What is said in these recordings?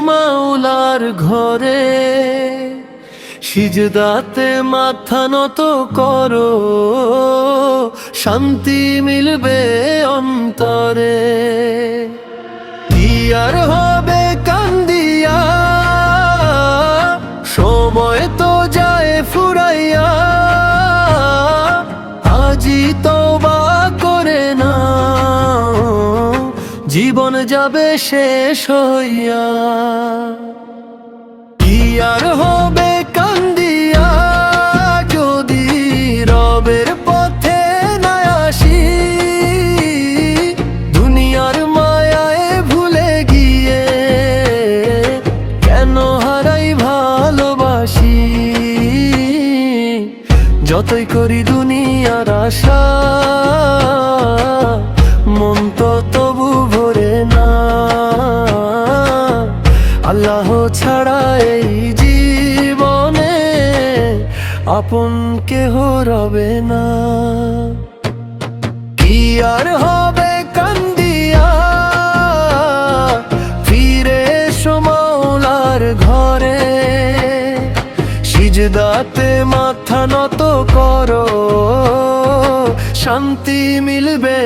মাওলার ঘরে, সিজদাতে মাথা নত করো, শান্তি মিলবে অন্তরে। কি আর হবে কান্দিয়া, সময় তো যায় ফুরাইয়া, আজি তওবা করে নাও, জীবন যাবে শেষ হইয়া। কি আর হবে কান্দিয়া, যদি রবের পথে না আসি, দুনিয়ার মায়ায় ভুলে গিয়ে কেন হারাই ভালোবাসি। যতই করি দুনিয়ার আশা, মন তো তবু ভরে না। আল্লাহ ছাড়া এই জীবনে আপন কেহ রবে না। কি আর হবে কান্দিয়া, ফিরে এসো মাওলার ঘরে, সিজদাতে মাথা নত করো, শান্তি মিলবে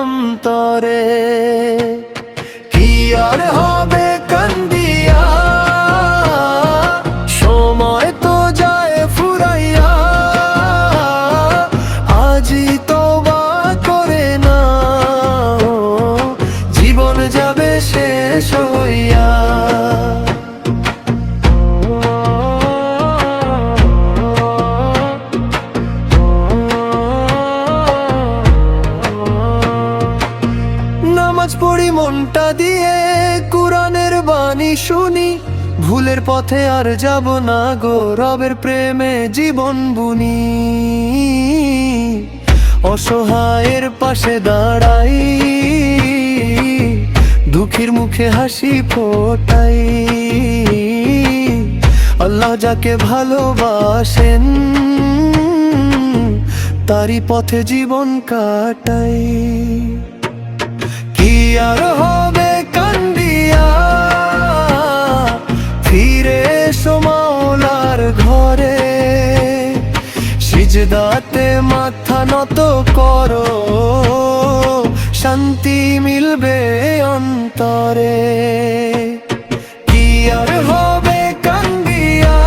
অন্তরে। কি আর হবে কান্দিয়া, সময় তো যায় ফুরাইয়া, আজি তওবা করে নাও, জীবন যাবে শেষ হইয়া। নামাজ পড়ি মনটা দিয়ে, কুরআনের বাণী শুনি, ভুলের পথে আর যাব না গো, রবের প্রেমে জীবন বুনি। অসহায়ের পাশে দাঁড়াই, দুঃখীর মুখে হাসি ফোটাই। আল্লাহ যাকে ভালোবাসেন, তারই পথে জীবন কাটাই। কি আর হবে কান্দিয়া, ফিরে এসো মাওলার ঘরে, সিজদাতে মাথা নত করো, শান্তি মিলবে অন্তরে। কি আর হবে কান্দিয়া,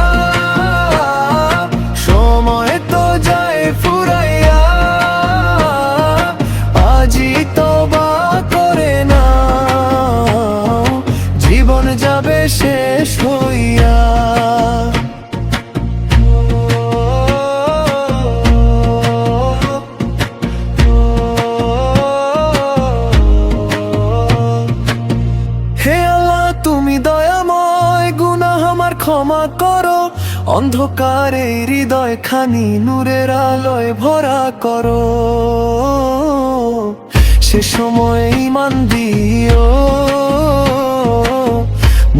সময় তো যায় ফুরাইয়া, আজি তওবা করে নাও, জীবন যাবে শেষ হইয়া। হে আল্লাহ তুমি দয়াময়, গুনাহ আমার ক্ষমা করো, অন্ধকারে হৃদয় খানি নূরের আলোয় ভরা করো। সে সময় ঈমান দিও,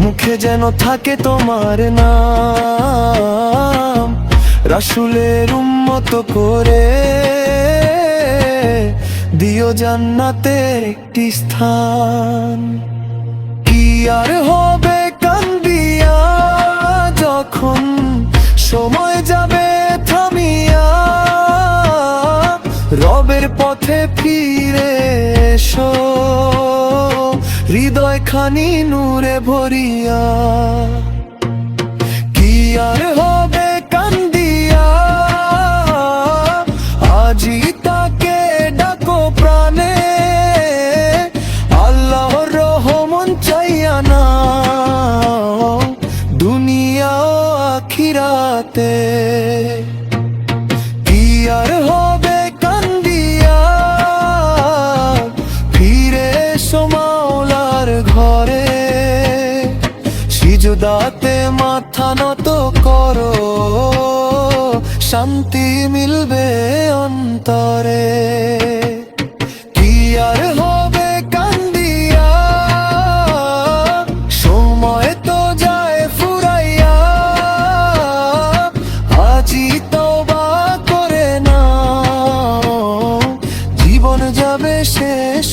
মুখে যেন থাকে তোমার নাম, রাসূলের উম্মত করে দিও জান্নাতের একটি স্থান। কি আর হবে কান্দিয়া, যখন সময় যাবে থামিয়া, রবের পথে ফিরে এসো, হৃদয় খানি নূরে ভরিয়া। কি আর হবে কান্দিয়া, আজি তাকে ডাকো প্রাণে, আল্লাহর রহমত চাইয়া নাও, দুনিয়া ও আখিরাতে। কি আর হবে কান্দিয়া, ফিরে এসো মাওলার ঘরে, সিজদাতে মাথা নত করো, শান্তি মিলবে অন্তরে। কি আর হবে কান্দিয়া, সময় তো যায় ফুরাইয়া, আজি তওবা করে নাও, জীবন যাবে শেষ